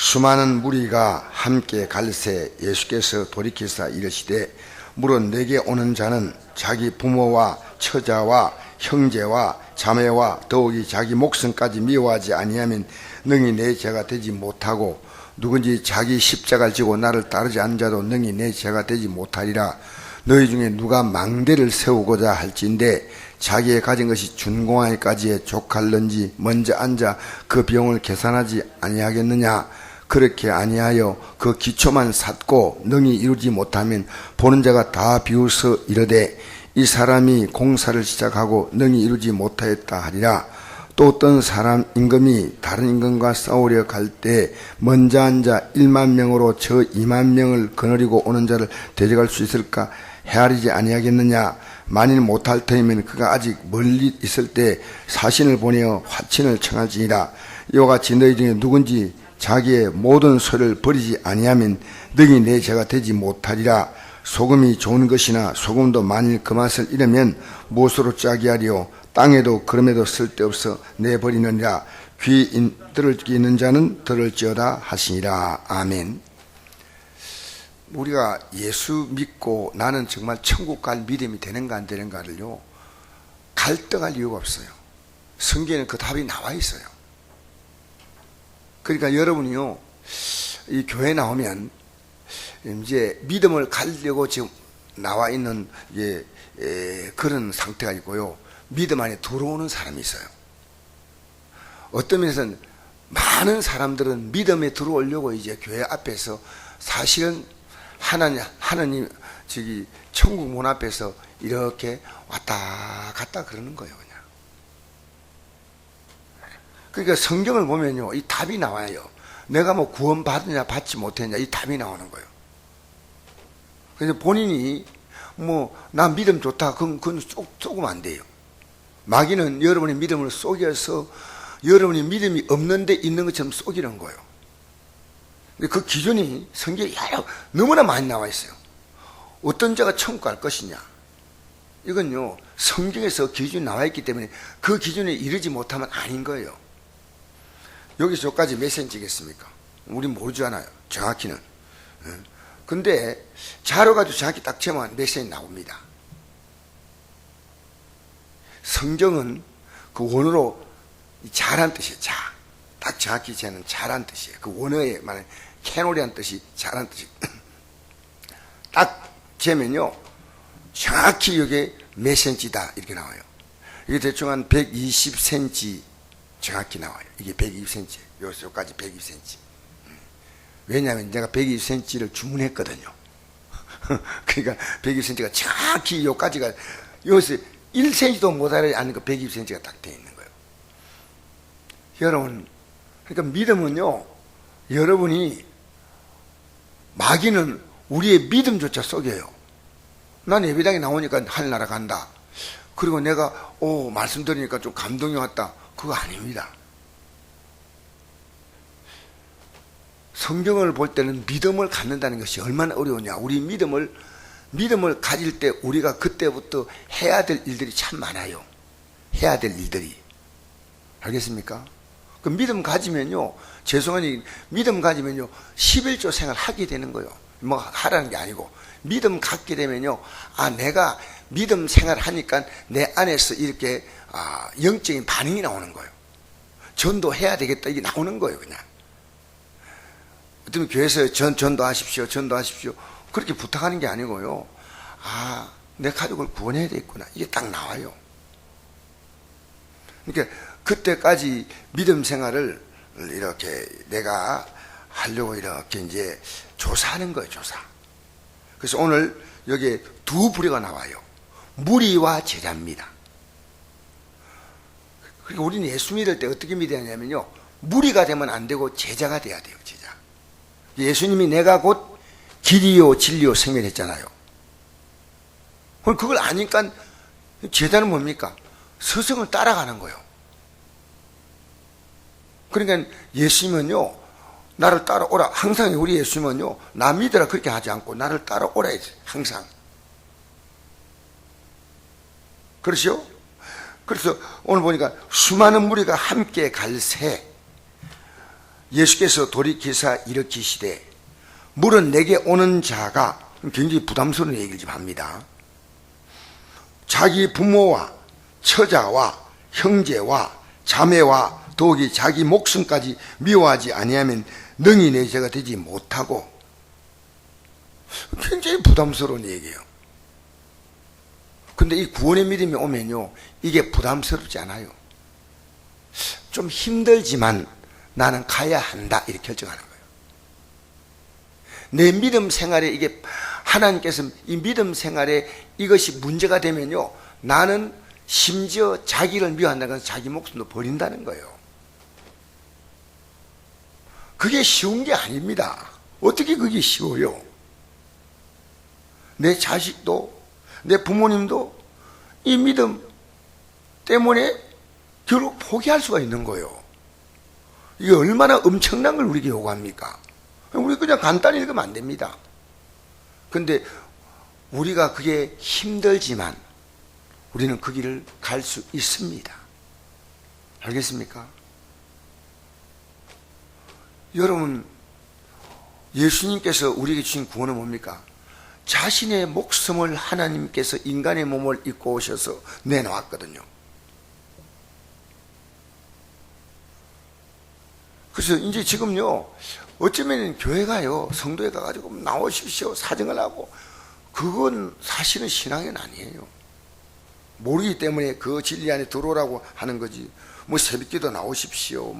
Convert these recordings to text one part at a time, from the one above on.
수많은 무리가 함께 갈새 예수께서 돌이키사 이르시되 물은 내게 오는 자는 자기 부모와 처자와 형제와 자매와 더욱이 자기 목숨까지 미워하지 아니하면 능히 내 제가 되지 못하고 누군지 자기 십자가를 지고 나를 따르지 않은 자도 능히 내 제가 되지 못하리라. 너희 중에 누가 망대를 세우고자 할진대 자기의 가진 것이 준공하기까지에 족할런지 먼저 앉아 그 비용을 계산하지 아니하겠느냐. 그렇게 아니하여 그 기초만 샀고 능히 이루지 못하면 보는 자가 다 비웃어 이르되 이 사람이 공사를 시작하고 능히 이루지 못하였다 하리라. 또 어떤 사람 임금이 다른 임금과 싸우려 갈 때 먼저 앉아 1만 명으로 저 2만 명을 거느리고 오는 자를 대적할 수 있을까 헤아리지 아니하겠느냐. 만일 못할 터이면 그가 아직 멀리 있을 때 사신을 보내어 화친을 청할지니라. 이와 같이 너희 중에 누군지 자기의 모든 소를 버리지 아니하면 능히 내 제가 되지 못하리라. 소금이 좋은 것이나 소금도 만일 그 맛을 잃으면 무엇으로 짜게 하리요. 땅에도 그럼에도 쓸데없어 내버리느니라. 귀 들을 있는 자는 들을지어다 하시니라. 아멘. 우리가 예수 믿고 나는 정말 천국 갈 믿음이 되는가 안 되는가를요 갈등할 이유가 없어요. 성경에는 그 답이 나와 있어요. 그러니까 여러분이요 이 교회 나오면 이제 믿음을 가지려고 지금 나와 있는 그런 상태가 있고요, 믿음 안에 들어오는 사람이 있어요. 어떤 면에서는 많은 사람들은 믿음에 들어오려고 이제 교회 앞에서 사실은 하나님 천국 문 앞에서 이렇게 왔다 갔다 그러는 거예요. 그냥. 그러니까 성경을 보면요 이 답이 나와요. 내가 뭐 구원 받느냐 받지 못했냐 이 답이 나오는 거예요. 그래서 본인이 뭐 나 믿음 좋다 그건 쏘면 안 돼요. 마귀는 여러분의 믿음을 속여서 여러분이 믿음이 없는데 있는 것처럼 속이는 거예요. 근데 그 기준이 성경에 너무나 많이 나와 있어요. 어떤 자가 천국 갈 것이냐, 이건요 성경에서 기준이 나와 있기 때문에 그 기준에 이르지 못하면 아닌 거예요. 여기서 여기까지 몇 센치겠습니까? 우린 모르잖아요 정확히는. 근데 자로 가지고 정확히 딱 재면 몇 센치 나옵니다. 성경은 그 원어로 잘한 뜻이에요. 딱 정확히 재는 잘한 뜻이에요. 그 원어에 말하는 캐놀이란 뜻이 잘한 뜻이에요. 딱 재면요 정확히 이게 몇 센치다 이렇게 나와요. 이게 대충 한 120cm 정확히 나와요. 이게 120cm, 여기까지 120cm. 왜냐하면 내가 120cm를 주문했거든요. 그러니까 120cm가 정확히 여기까지가, 여기서 1cm도 못하지 않는 거 120cm가 딱 되어 있는 거예요. 여러분, 그러니까 믿음은요, 여러분이, 마귀는 우리의 믿음조차 속여요. 난 예배당에 나오니까 하늘나라 간다. 그리고 내가 말씀 들으니까 좀 감동이 왔다. 그거 아닙니다. 성경을 볼 때는 믿음을 갖는다는 것이 얼마나 어려우냐. 우리 믿음을 가질 때 우리가 그때부터 해야 될 일들이 참 많아요. 해야 될 일들이. 알겠습니까? 그 믿음 가지면요, 죄송하니 믿음 가지면요 11조 생활 하게 되는 거예요. 뭐 하라는 게 아니고, 믿음 갖게 되면요, 내가 믿음 생활 하니까 내 안에서 이렇게 영적인 반응이 나오는 거예요. 전도해야 되겠다 이게 나오는 거예요. 그냥 어쩌면 교회에서 전도하십시오 그렇게 부탁하는 게 아니고요, 내 가족을 구원해야 되겠구나 이게 딱 나와요. 그러니까 그때까지 믿음 생활을 이렇게 내가 하려고 이렇게 이제 조사하는 거예요. 조사. 그래서 오늘 여기에 두 부류가 나와요. 무리와 제자입니다. 그러니까 우리는 예수 믿을 때 어떻게 믿어야 하냐면요, 무리가 되면 안 되고 제자가 돼야 돼요. 제자. 예수님이 내가 곧 길이요 진리요 생명을 했잖아요. 그걸 아니까 제자는 뭡니까? 스승을 따라가는 거예요. 그러니까 예수님은요, 나를 따라오라. 항상 우리 예수님은요, 나 믿으라 그렇게 하지 않고 나를 따라오라 해야지. 항상. 그렇죠? 그래서 오늘 보니까 수많은 무리가 함께 갈새, 예수께서 돌이키사 일으키시되 물은 내게 오는 자가, 굉장히 부담스러운 얘기를 좀 합니다. 자기 부모와 처자와 형제와 자매와 더욱이 자기 목숨까지 미워하지 아니하면 능히 내 죄가 되지 못하고, 굉장히 부담스러운 얘기예요. 근데 이 구원의 믿음이 오면요, 이게 부담스럽지 않아요. 좀 힘들지만 나는 가야 한다, 이렇게 결정하는 거예요. 내 믿음 생활에 이게, 하나님께서 이 믿음 생활에 이것이 문제가 되면요, 나는 심지어 자기를 미워한다는 것은 자기 목숨도 버린다는 거예요. 그게 쉬운 게 아닙니다. 어떻게 그게 쉬워요? 내 자식도, 내 부모님도 이 믿음 때문에 결국 포기할 수가 있는 거예요. 이게 얼마나 엄청난 걸 우리에게 요구합니까? 우리 그냥 간단히 읽으면 안 됩니다. 근데 우리가 그게 힘들지만 우리는 그 길을 갈 수 있습니다. 알겠습니까? 여러분, 예수님께서 우리에게 주신 구원은 뭡니까? 자신의 목숨을 하나님께서 인간의 몸을 입고 오셔서 내놓았거든요. 그래서 이제 지금요, 어쩌면 교회 가요, 성도에 가가지고 나오십시오 사정을 하고, 그건 사실은 신앙은 아니에요. 모르기 때문에 그 진리 안에 들어오라고 하는 거지. 뭐 새벽기도 나오십시오,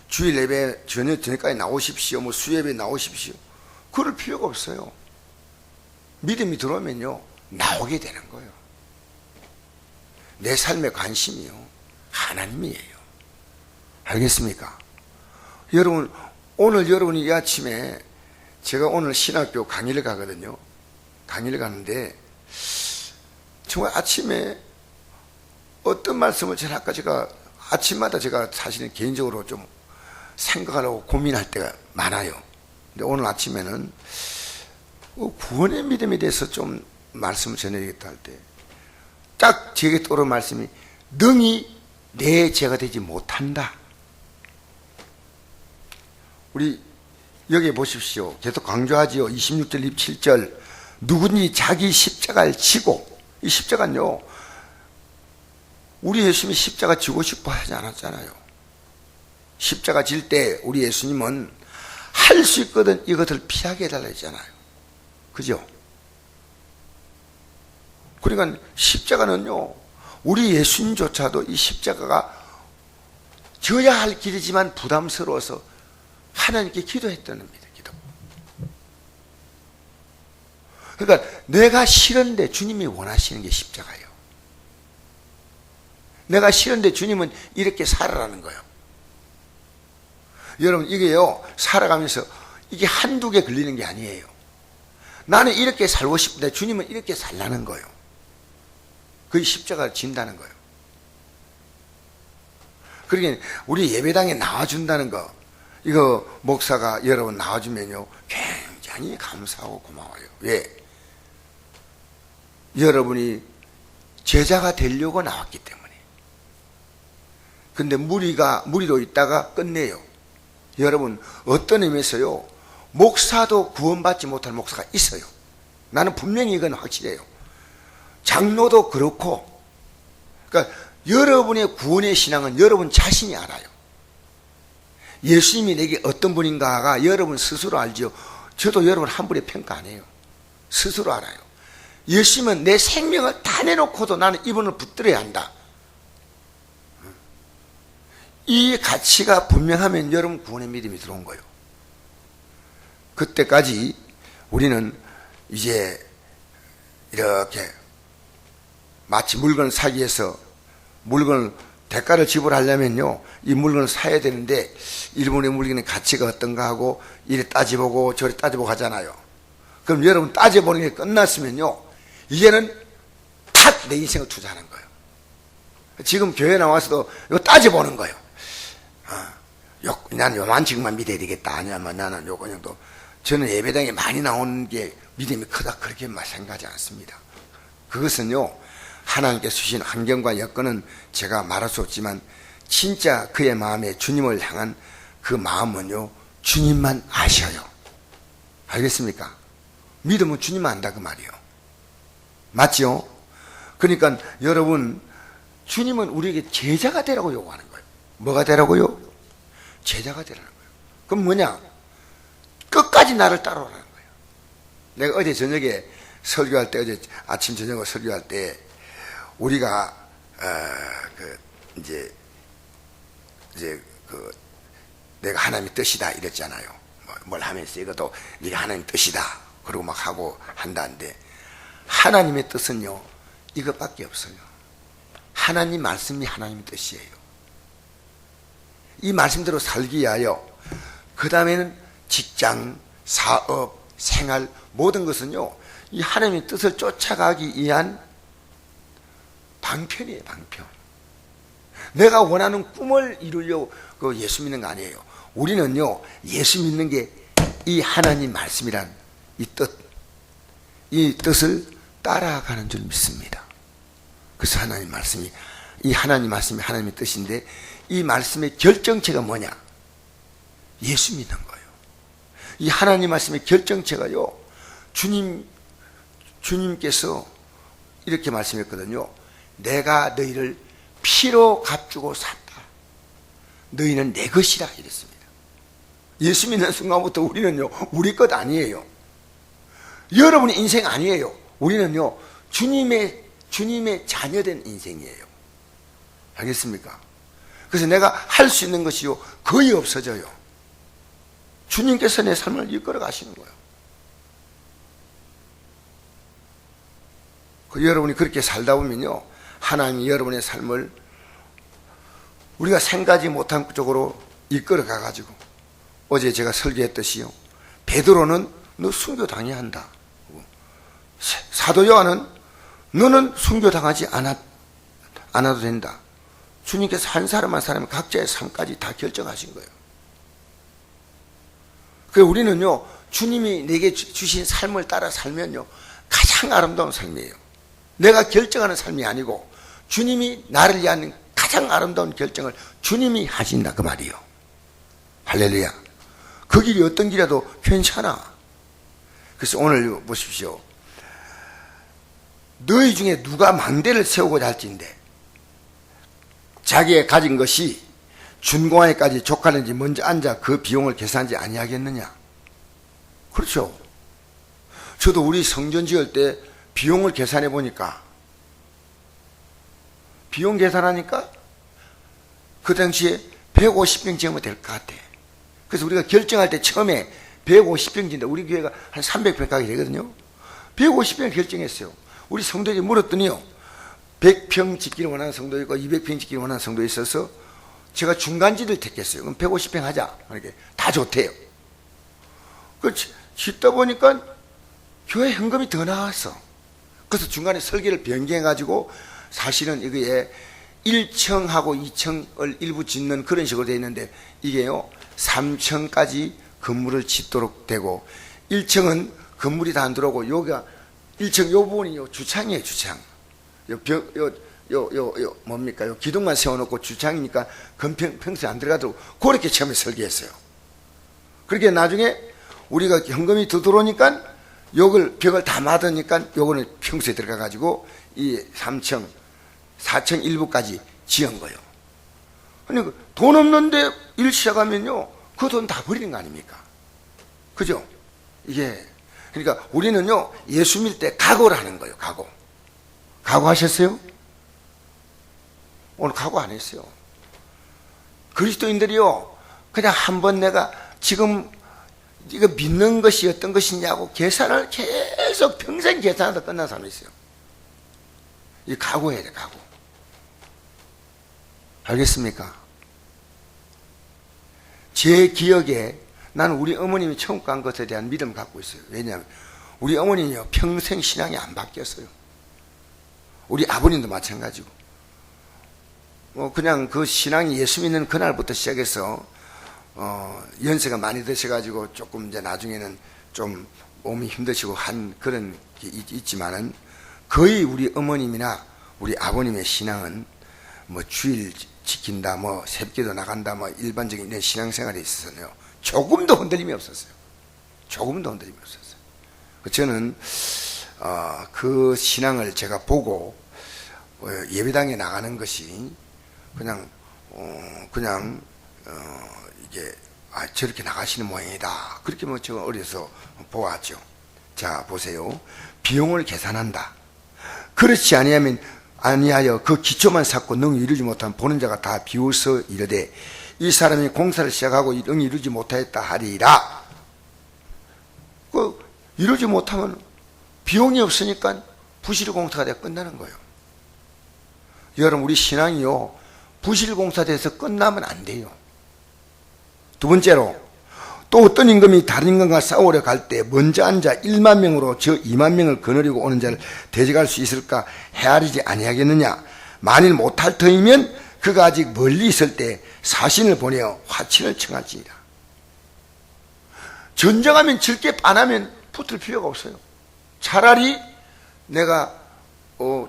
주일 예배 저녁까지 나오십시오, 수예배 나오십시오, 그럴 필요가 없어요. 믿음이 들어오면요, 나오게 되는 거예요. 내 삶의 관심이요, 하나님이에요. 알겠습니까? 여러분, 오늘 여러분이 이 아침에, 제가 오늘 신학교 강의를 가거든요. 강의를 가는데 정말 아침에 어떤 말씀을 제가 할까, 제가 아침마다 제가 사실은 개인적으로 좀 생각하려고 고민할 때가 많아요. 근데 오늘 아침에는 구원의 믿음에 대해서 좀 말씀을 전해야겠다 할 때 딱 제게 떠오른 말씀이, 능히 내 죄가 되지 못한다. 우리 여기 보십시오. 계속 강조하지요. 26절, 27절. 누구니 자기 십자가를 지고, 이 십자가는요, 우리 예수님이 십자가 지고 싶어 하지 않았잖아요. 십자가 질 때 우리 예수님은 할 수 있거든 이것을 피하게 해달라 했잖아요. 그죠? 그러니까 십자가는요, 우리 예수님조차도 이 십자가가 져야 할 길이지만 부담스러워서 하나님께 기도했다는 겁니다. 기도. 그러니까 내가 싫은데 주님이 원하시는 게 십자가예요. 내가 싫은데 주님은 이렇게 살아라는 거예요. 여러분, 이게요, 살아가면서 이게 한두 개 걸리는 게 아니에요. 나는 이렇게 살고 싶은데 주님은 이렇게 살라는 거예요. 그게 십자가를 진다는 거예요. 그러니까 우리 예배당에 나와준다는 거, 이거 목사가 여러분 나와주면요, 굉장히 감사하고 고마워요. 왜? 여러분이 제자가 되려고 나왔기 때문에. 근데 무리로 있다가 끝내요. 여러분, 어떤 의미에서요, 목사도 구원받지 못할 목사가 있어요. 나는 분명히 이건 확실해요. 장로도 그렇고. 그러니까 여러분의 구원의 신앙은 여러분 자신이 알아요. 예수님이 내게 어떤 분인가가 여러분 스스로 알죠. 저도 여러분 한 분의 평가 안 해요. 스스로 알아요. 예수님은 내 생명을 다 내놓고도 나는 이분을 붙들어야 한다. 이 가치가 분명하면 여러분 구원의 믿음이 들어온 거예요. 그때까지 우리는 이제 이렇게 마치 물건을 사기 위해서 물건을 대가를 지불하려면요, 이 물건을 사야 되는데 일본의 물건의 가치가 어떤가 하고 이래 따져보고 저래 따져보고 하잖아요. 그럼 여러분 따져보는 게 끝났으면요, 이제는 탁 내 인생을 투자하는 거예요. 지금 교회 나와서도 이거 따져보는 거예요. 난 요만큼만 믿어야 되겠다. 아니면 나는 요거 정도. 저는 예배당에 많이 나오는 게 믿음이 크다, 그렇게 생각하지 않습니다. 그것은요, 하나님께서 주신 환경과 여건은 제가 말할 수 없지만 진짜 그의 마음에 주님을 향한 그 마음은요, 주님만 아셔요. 알겠습니까? 믿음은 주님만 안다 그 말이에요. 맞죠? 그러니까 여러분, 주님은 우리에게 제자가 되라고 요구하는 거예요. 뭐가 되라고요? 제자가 되라는 거예요. 그럼 뭐냐? 끝까지 나를 따라오라는 거예요. 내가 어제 저녁에 설교할 때, 어제 아침 저녁에 설교할 때, 우리가 이제 내가 하나님의 뜻이다 이랬잖아요. 뭘 하면서 이것도 네가 하나님의 뜻이다. 그러고 막 하고 한다는데, 하나님의 뜻은요, 이것밖에 없어요. 하나님 말씀이 하나님의 뜻이에요. 이 말씀대로 살기 위하여, 그 다음에는 직장, 사업, 생활, 모든 것은요, 이 하나님의 뜻을 쫓아가기 위한 방편이에요, 방편. 내가 원하는 꿈을 이루려고 예수 믿는 거 아니에요. 우리는요, 예수 믿는 게 이 하나님 말씀이란 이 뜻을 따라가는 줄 믿습니다. 그래서 하나님 말씀이, 이 하나님 말씀이 하나님의 뜻인데, 이 말씀의 결정체가 뭐냐? 예수 믿는 거예요. 이 하나님 말씀의 결정체가요, 주님께서 이렇게 말씀했거든요. 내가 너희를 피로 값주고 샀다. 너희는 내 것이라 이랬습니다. 예수 믿는 순간부터 우리는요, 우리 것 아니에요. 여러분의 인생 아니에요. 우리는요, 주님의 자녀된 인생이에요. 알겠습니까? 그래서 내가 할 수 있는 것이요, 거의 없어져요. 주님께서 내 삶을 이끌어 가시는 거예요. 여러분이 그렇게 살다 보면요, 하나님이 여러분의 삶을 우리가 생각하지 못한 쪽으로 이끌어 가가지고, 어제 제가 설교했듯이요, 베드로는 너 순교 당해야 한다. 사도 요한은 너는 순교 당하지 않아도 된다. 주님께서 한 사람 한 사람 각자의 삶까지 다 결정하신 거예요. 그래서 우리는요, 주님이 내게 주신 삶을 따라 살면요, 가장 아름다운 삶이에요. 내가 결정하는 삶이 아니고 주님이 나를 위한 가장 아름다운 결정을 주님이 하신다 그 말이에요. 할렐루야. 그 길이 어떤 길이라도 괜찮아. 그래서 오늘 보십시오. 너희 중에 누가 망대를 세우고자 할진대 자기의 가진 것이 준공하기까지 족하는지 먼저 앉아 그 비용을 계산하지 아니하겠느냐. 그렇죠. 저도 우리 성전 지을 때 비용을 계산해 보니까, 비용 계산하니까 그 당시에 150평 지으면 될 것 같아. 그래서 우리가 결정할 때 처음에 150평 짓는다. 우리 교회가 한 300평 가게 되거든요. 150평 결정했어요. 우리 성도에게 물었더니요, 100평 짓기를 원하는 성도 있고 200평 짓기를 원하는 성도 있어서 제가 중간지를 택했어요. 그럼 150평 하자. 이렇게 다 좋대요. 그 짓다 보니까 교회 현금이 더 나왔어. 그래서 중간에 설계를 변경해가지고, 사실은 이거에 1층하고 2층을 일부 짓는 그런 식으로 되어 있는데, 이게요, 3층까지 건물을 짓도록 되고, 1층은 건물이 다 안 들어오고, 여기가 1층 요 부분이 주창이에요, 주창. 뭡니까? 요 기둥만 세워놓고 주창이니까 평소에 안 들어가도록 그렇게 처음에 설계했어요. 그렇게 나중에 우리가 현금이 더 들어오니까 요걸 벽을 다 맞으니까 요거는 평소에 들어가가지고 이 3층, 4층 일부까지 지은 거예요. 아니, 돈 없는데 일 시작하면요, 그 돈 다 버리는 거 아닙니까? 그죠? 이게, 그러니까 우리는요, 예수 믿을 때 각오를 하는 거예요, 각오. 각오하셨어요? 오늘 각오 안 했어요. 그리스도인들이요, 그냥 한번 내가 지금 이거 믿는 것이 어떤 것이냐고 계산을 계속 평생 계산하다 끝난 사람이 있어요. 이 각오해야 돼, 각오. 알겠습니까? 제 기억에 나는 우리 어머님이 천국 간 것에 대한 믿음을 갖고 있어요. 왜냐하면 우리 어머니는요, 평생 신앙이 안 바뀌었어요. 우리 아버님도 마찬가지고. 그냥 그 신앙이 예수 믿는 그날부터 시작해서 연세가 많이 드셔가지고 조금 이제 나중에는 좀 몸이 힘드시고 한 그런 게 있지만은, 거의 우리 어머님이나 우리 아버님의 신앙은 뭐 주일 지킨다, 뭐 새벽기도 나간다, 뭐 일반적인 이런 신앙생활에 있어서는요 조금도 흔들림이 없었어요. 조금도 흔들림이 없었어요. 저는 그 신앙을 제가 보고 예배당에 나가는 것이 그냥 이게 저렇게 나가시는 모양이다. 그렇게 뭐 제가 어려서 보았죠. 자, 보세요. 비용을 계산한다. 그렇지 아니하여 그 기초만 쌓고 능히 이루지 못한 보는 자가 다 비웃어 이르되 이 사람이 공사를 시작하고 능히 이루지 못하였다 하리라. 이루지 못하면 비용이 없으니까 부실공사가 되어 끝나는 거예요. 여러분, 우리 신앙이요 부실공사돼서 끝나면 안 돼요. 두 번째로, 또 어떤 임금이 다른 임금과 싸우러 갈 때 먼저 앉아 1만 명으로 저 2만 명을 거느리고 오는 자를 대적할 수 있을까 헤아리지 아니하겠느냐. 만일 못할 터이면 그가 아직 멀리 있을 때 사신을 보내어 화친을 청할지니라. 전쟁하면 질게 빤하면 붙을 필요가 없어요. 차라리 내가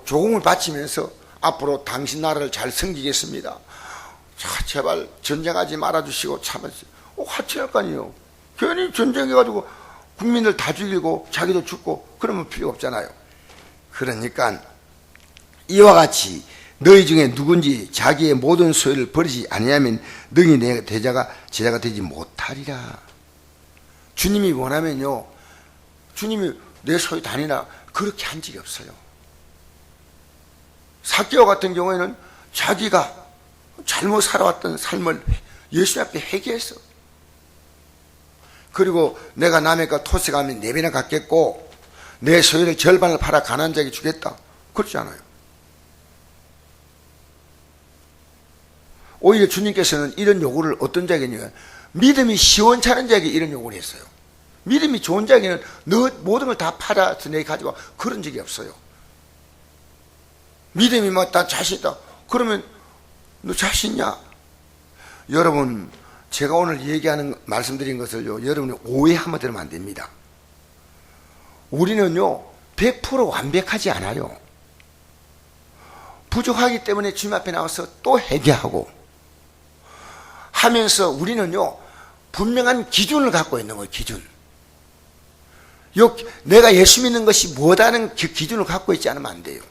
조공을 바치면서 앞으로 당신 나라를 잘 섬기겠습니다. 자, 제발 전쟁하지 말아주시고 참으세요. 화친할 거 아니에요. 괜히 전쟁해가지고 국민들 다 죽이고 자기도 죽고 그러면 필요 없잖아요. 그러니까 이와 같이 너희 중에 누군지 자기의 모든 소유를 버리지 아니하면 능히 내 제자가 되지 못하리라. 주님이 원하면요, 주님이 내 소유 다니라 그렇게 한 적이 없어요. 삭개오 같은 경우에는 자기가 잘못 살아왔던 삶을 예수 앞에 회개했어. 그리고 내가 남의 것 토색하면 4배나 갚겠고 내 소유를 절반을 팔아 가난한 자에게 주겠다. 그렇지 않아요. 오히려 주님께서는 이런 요구를 어떤 자에게는 믿음이 시원찮은 자에게 이런 요구를 했어요. 믿음이 좋은 자에게는 너 모든 걸 다 팔아서 내게 가지고 그런 적이 없어요. 믿음이 뭐 다 자신 있다. 그러면 너 자신 있냐? 여러분, 제가 오늘 얘기하는 말씀드린 것을요 여러분이 오해하면 들으면 안 됩니다. 우리는요 100% 완벽하지 않아요. 부족하기 때문에 주님 앞에 나와서 또 회개하고 하면서 우리는요 분명한 기준을 갖고 있는 거예요. 기준. 내가 예수 믿는 것이 뭐다는 기준을 갖고 있지 않으면 안 돼요.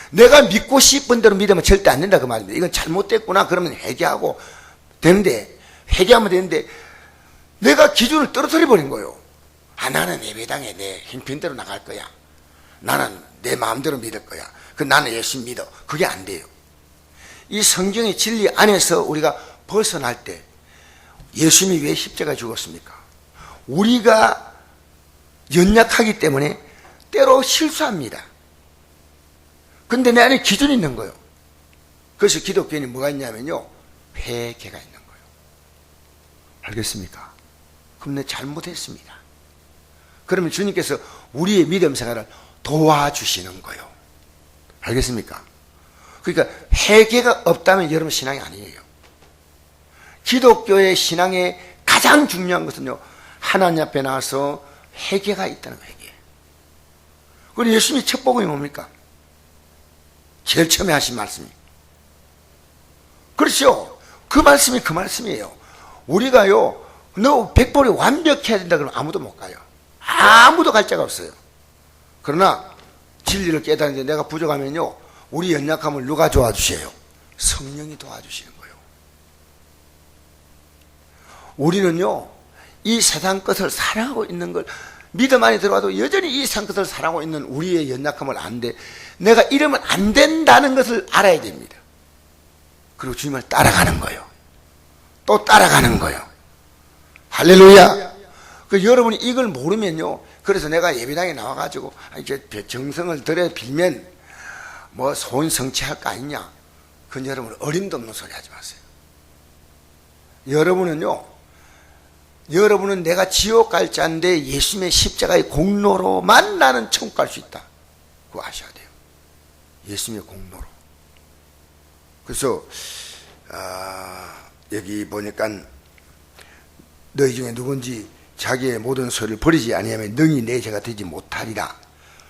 내가 믿고 싶은 대로 믿으면 절대 안 된다 그 말입니다. 이건 잘못됐구나 그러면 회개하고 되는데, 회개하면 되는데 내가 기준을 떨어뜨려 버린 거예요. 나는 예배당에 내 형편대로 나갈 거야. 나는 내 마음대로 믿을 거야. 나는 예수 믿어. 그게 안 돼요. 이 성경의 진리 안에서 우리가 벗어날 때 예수님이 왜 십자가에 죽었습니까? 우리가 연약하기 때문에 때로 실수합니다. 근데 내 안에 기준이 있는 거예요. 그래서 기독교인이 뭐가 있냐면요 회개가 있는 거예요. 알겠습니까? 그럼 내가 잘못했습니다. 그러면 주님께서 우리의 믿음 생활을 도와주시는 거예요. 알겠습니까? 그러니까 회개가 없다면 여러분 신앙이 아니에요. 기독교의 신앙의 가장 중요한 것은요 하나님 앞에 나와서 회개가 있다는 거예요. 회개. 그리고 예수님이 첫 복음이 뭡니까? 제일 처음에 하신 말씀이. 그렇죠. 그 말씀이 그 말씀이에요. 우리가요 너 100% 완벽해야 된다 그러면 아무도 못 가요. 아무도 갈 자가 없어요. 그러나 진리를 깨닫는데 내가 부족하면요 우리 연약함을 누가 도와주세요? 성령이 도와주시는 거예요. 우리는요 이 세상 것을 사랑하고 있는 걸 믿음 안에 들어와도 여전히 이 세상 것을 사랑하고 있는 우리의 연약함을 아는데 내가 이러면 안 된다는 것을 알아야 됩니다. 그리고 주님을 따라가는 거예요. 또 따라가는 거예요. 할렐루야. 여러분이 이걸 모르면요 그래서 내가 예배당에 나와가지고 이제 정성을 들여 빌면 뭐 소원 성취할 거 아니냐. 그건 여러분 어림도 없는 소리 하지 마세요. 여러분은 내가 지옥 갈 자인데 예수님의 십자가의 공로로만 나는 천국 갈 수 있다. 그거 아셔야 돼요. 예수님의 공로로. 그래서 여기 보니까 너희 중에 누군지 자기의 모든 소리를 버리지 아니하면 능히 내 제가 되지 못하리라.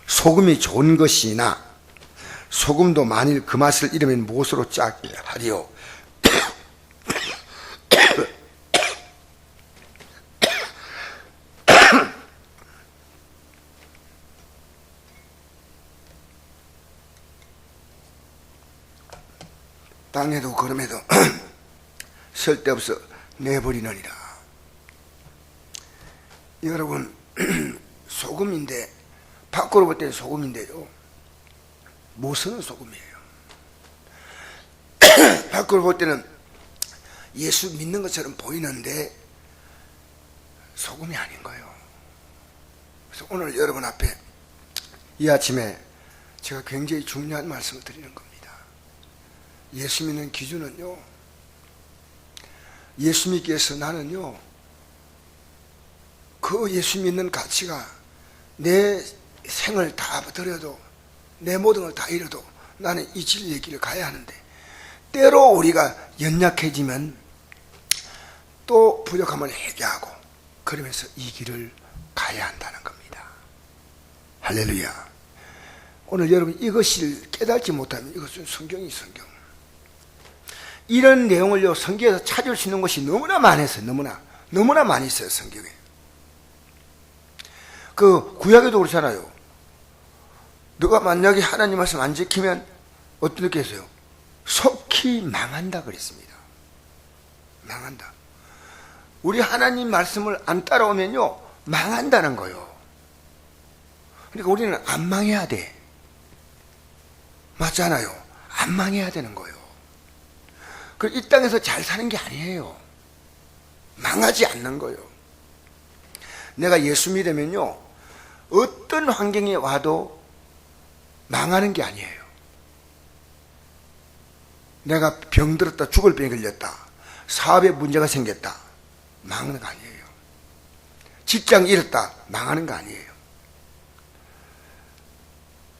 소금이 좋은 것이나 소금도 만일 그 맛을 잃으면 무엇으로 짜게 하리요. 땅에도 걸음에도 쓸데없어 내버리느니라. 여러분, 소금인데, 밖으로 볼 때는 소금인데요, 모서는 소금이에요. 밖으로 볼 때는 예수 믿는 것처럼 보이는데 소금이 아닌 거예요. 그래서 오늘 여러분 앞에 이 아침에 제가 굉장히 중요한 말씀을 드리는 겁니다. 예수 믿는 기준은요, 예수 믿기 위해서 나는요, 그 예수 믿는 가치가 내 생을 다 드려도, 내 모든 걸 다 잃어도 나는 이 진리의 길을 가야 하는데, 때로 우리가 연약해지면 또 부족함을 회개하고 그러면서 이 길을 가야 한다는 겁니다. 할렐루야. 오늘 여러분 이것을 깨닫지 못하면 이것은 성경이 성경. 이런 내용을요, 성경에서 찾을 수 있는 것이 너무나 많아서 너무나 많이 있어요, 성경에. 그 구약에도 그렇잖아요. 너가 만약에 하나님 말씀 안 지키면 어떻게 했어요? 속히 망한다 그랬습니다. 망한다. 우리 하나님 말씀을 안 따라오면요, 망한다는 거예요. 그러니까 우리는 안 망해야 돼. 맞잖아요. 안 망해야 되는 거예요. 이 땅에서 잘 사는 게 아니에요. 망하지 않는 거예요. 내가 예수 믿으면요, 어떤 환경에 와도 망하는 게 아니에요. 내가 병들었다, 죽을 병에 걸렸다, 사업에 문제가 생겼다, 망하는 거 아니에요. 직장 잃었다, 망하는 거 아니에요.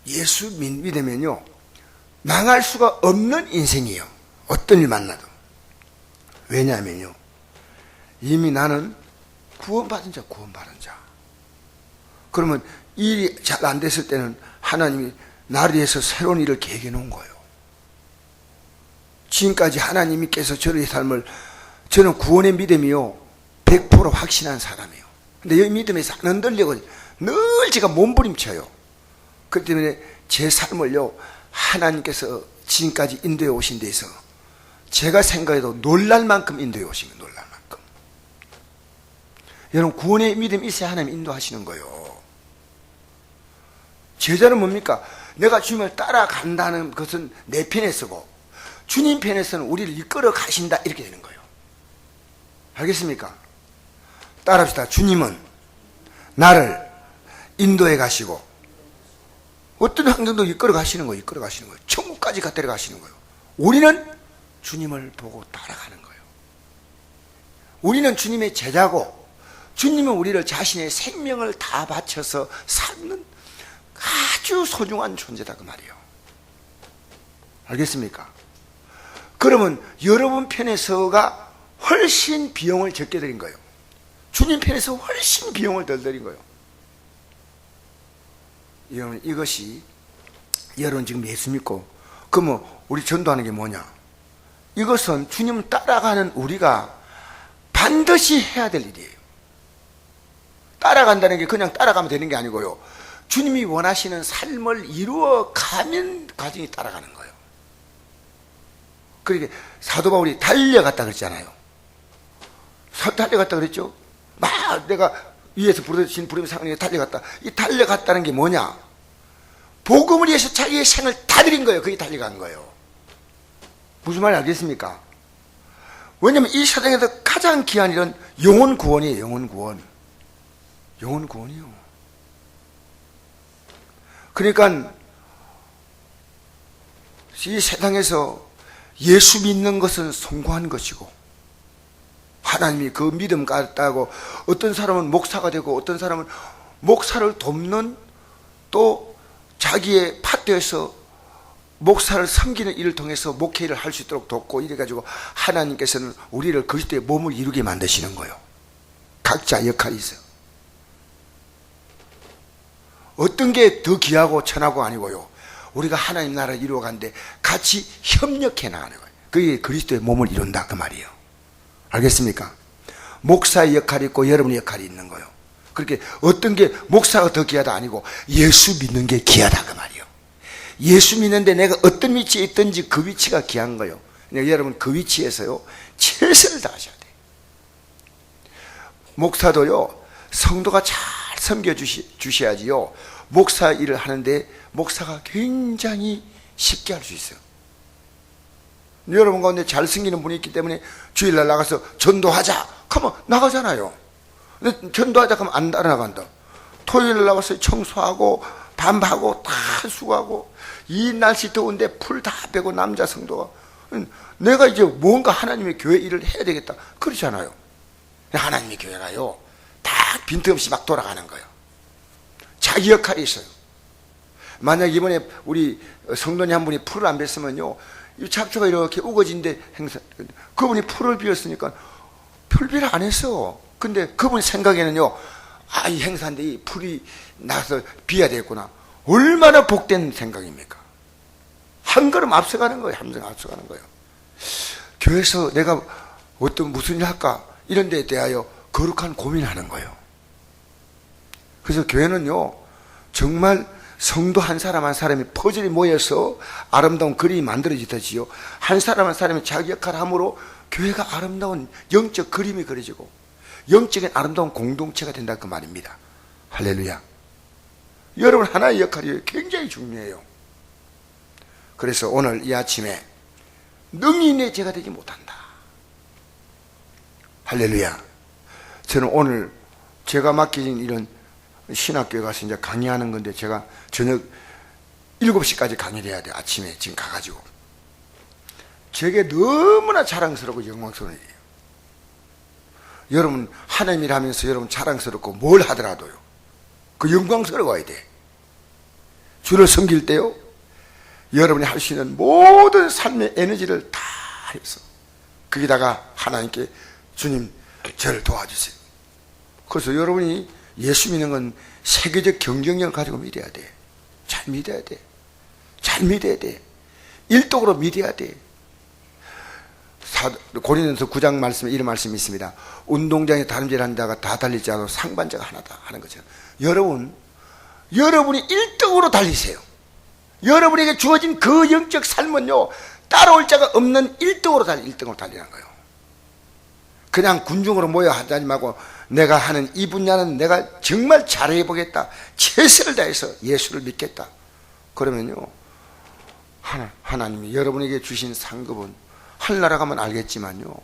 예수 믿으면요, 망할 수가 없는 인생이에요. 어떤 일 만나도. 왜냐하면요, 이미 나는 구원받은 자. 그러면 일이 잘 안 됐을 때는 하나님이 나를 위해서 새로운 일을 계획해 놓은 거예요. 지금까지 하나님께서 저의 삶을, 저는 구원의 믿음이요 100% 확신한 사람이에요. 근데 이 믿음에서 안 흔들리고 늘 제가 몸부림쳐요. 그렇기 때문에 제 삶을요, 하나님께서 지금까지 인도해 오신 데서 제가 생각해도 놀랄 만큼 인도해 오신 거예요. 놀랄 만큼. 여러분, 구원의 믿음이 있어야 하나님 인도하시는 거예요. 제자는 뭡니까? 내가 주님을 따라간다는 것은 내 편에 서고 주님 편에서는 우리를 이끌어 가신다, 이렇게 되는 거예요. 알겠습니까? 따라합시다. 주님은 나를 인도해 가시고 어떤 환경도 이끌어 가시는 거예요. 천국까지 갖다 가시는 거예요. 우리는 주님을 보고 따라가는 거예요. 우리는 주님의 제자고, 주님은 우리를 자신의 생명을 다 바쳐서 삶는 아주 소중한 존재다, 그 말이에요. 알겠습니까? 그러면 여러분 편에서가 훨씬 비용을 적게 드린 거예요. 주님 편에서 훨씬 비용을 덜 드린 거예요. 여러분, 이것이, 여러분 지금 예수 믿고, 그러면 우리 전도하는 게 뭐냐? 이것은 주님 따라가는 우리가 반드시 해야 될 일이에요. 따라간다는 게 그냥 따라가면 되는 게 아니고요, 주님이 원하시는 삶을 이루어 가면 과정이 따라가는 거예요. 그러니까 사도 바울이 달려갔다 그랬잖아요. 달려갔다 그랬죠. 막 내가 위에서 부르신 부름의 상황에 달려갔다. 이 달려갔다는 게 뭐냐? 복음을 위해서 자기의 생을 다 드린 거예요. 그게 달려간 거예요. 무슨 말인지 알겠습니까? 왜냐하면 이 세상에서 가장 귀한 일은 영혼 구원이에요. 영혼 구원이요. 그러니까 이 세상에서 예수 믿는 것은 성공한 것이고, 하나님이 그 믿음 갖다고 어떤 사람은 목사가 되고 어떤 사람은 목사를 돕는, 또 자기의 파트에서 목사를 섬기는 일을 통해서 목회를 할 수 있도록 돕고, 이래가지고 하나님께서는 우리를 그리스도의 몸을 이루게 만드시는 거예요. 각자 역할이 있어요. 어떤 게 더 귀하고 천하고 아니고요, 우리가 하나님 나라를 이루어가는데 같이 협력해 나가는 거예요. 그게 그리스도의 몸을 이룬다 그 말이에요. 알겠습니까? 목사의 역할이 있고 여러분의 역할이 있는 거예요. 그렇게 어떤 게 목사가 더 귀하다 아니고 예수 믿는 게 귀하다 그 말이에요. 예수 믿는데 내가 어떤 위치에 있든지 그 위치가 귀한 거예요. 그러니까 여러분 그 위치에서요 최선을 다하셔야 돼요. 목사도요 성도가 잘 섬겨주셔야지요 목사 일을 하는데 목사가 굉장히 쉽게 할 수 있어요. 여러분 가운데 잘 섬기는 분이 있기 때문에 주일날 나가서 전도하자 하면 나가잖아요. 근데 전도하자 하면 안 따라나간다. 토요일 나가서 청소하고 밤하고 다 수고하고 이 날씨 더운데 풀 다 빼고 남자 성도가 내가 이제 뭔가 하나님의 교회 일을 해야 되겠다 그러잖아요. 하나님의 교회가요 다 빈틈없이 막 돌아가는 거예요. 자기 역할이 있어요. 만약 이번에 우리 성도님 한 분이 풀을 안 뺐으면요 이 잡초가 이렇게 우거진데 행사 그분이 풀을 비웠으니까 별별 안 했어. 근데 그분 생각에는요 이 행사인데 이 풀이 나서 비워야 되겠구나. 얼마나 복된 생각입니까? 한 걸음 앞서가는 거예요. 한 걸음 앞서가는 거예요. 교회에서 내가 무슨 일 할까 이런 데에 대하여 거룩한 고민하는 거예요. 그래서 교회는요 정말 성도 한 사람 한 사람이 퍼즐이 모여서 아름다운 그림이 만들어지듯이요 한 사람 한 사람이 자기 역할을 함으로 교회가 아름다운 영적 그림이 그려지고 영적인 아름다운 공동체가 된다 그 말입니다. 할렐루야. 여러분 하나의 역할이 굉장히 중요해요. 그래서 오늘 이 아침에 능인의 제가 되지 못한다. 할렐루야. 저는 오늘 제가 맡겨진 이런 신학교에 가서 이제 강의하는 건데 제가 저녁 7시까지 강의를 해야 돼요. 아침에 지금 가가지고. 제게 너무나 자랑스럽고 영광스러운 일이에요. 여러분 하나님을 하면서 여러분 자랑스럽고 뭘 하더라도요 그 영광스러워야 돼. 주를 섬길 때요 여러분이 할 수 있는 모든 삶의 에너지를 다 해서 거기다가 하나님께 주님 저를 도와주세요. 그래서 여러분이 예수 믿는 건 세계적 경쟁력을 가지고 믿어야 돼. 잘 믿어야 돼. 잘 믿어야 돼. 일독으로 믿어야 돼. 고린도서 9장 말씀에 이런 말씀이 있습니다. 운동장에 다름질하는 자가 다 달리지 않아도 상반자가 하나다 하는 거죠. 여러분이 일등으로 달리세요. 여러분에게 주어진 그 영적 삶은요 따라올 자가 없는 1등으로 달리는 거예요. 그냥 군중으로 모여 하지 말고 내가 하는 이 분야는 내가 정말 잘해보겠다, 최선을 다해서 예수를 믿겠다. 그러면요 하나님이 여러분에게 주신 상급은 하늘나라 가면 알겠지만요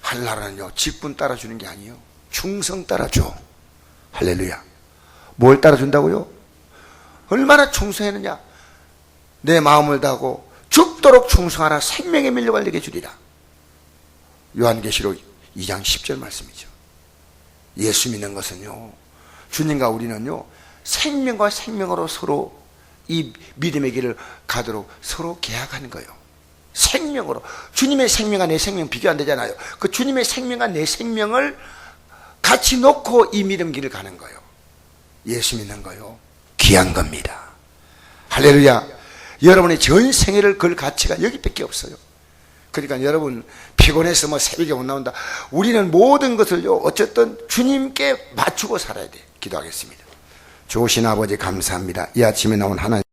하늘나라는요 직분 따라주는 게 아니에요. 충성 따라줘. 할렐루야. 뭘 따라준다고요? 얼마나 충성했느냐. 내 마음을 다하고 죽도록 충성하라. 생명의 밀려갈 내게 주리라. 요한계시록 2장 10절 말씀이죠. 예수 믿는 것은요 주님과 우리는요 생명과 생명으로 서로 이 믿음의 길을 가도록 서로 계약하는 거예요. 생명으로. 주님의 생명과 내 생명 비교 안 되잖아요. 그 주님의 생명과 내 생명을 같이 놓고 이 믿음 길을 가는 거예요. 예수 믿는 거요 귀한 겁니다. 할렐루야. 여러분의 전 생애를 걸 가치가 여기밖에 없어요. 그러니까 여러분 피곤해서 새벽에 못 나온다. 우리는 모든 것을요 어쨌든 주님께 맞추고 살아야 돼. 기도하겠습니다. 좋으신 아버지 감사합니다. 이 아침에 나온 하나님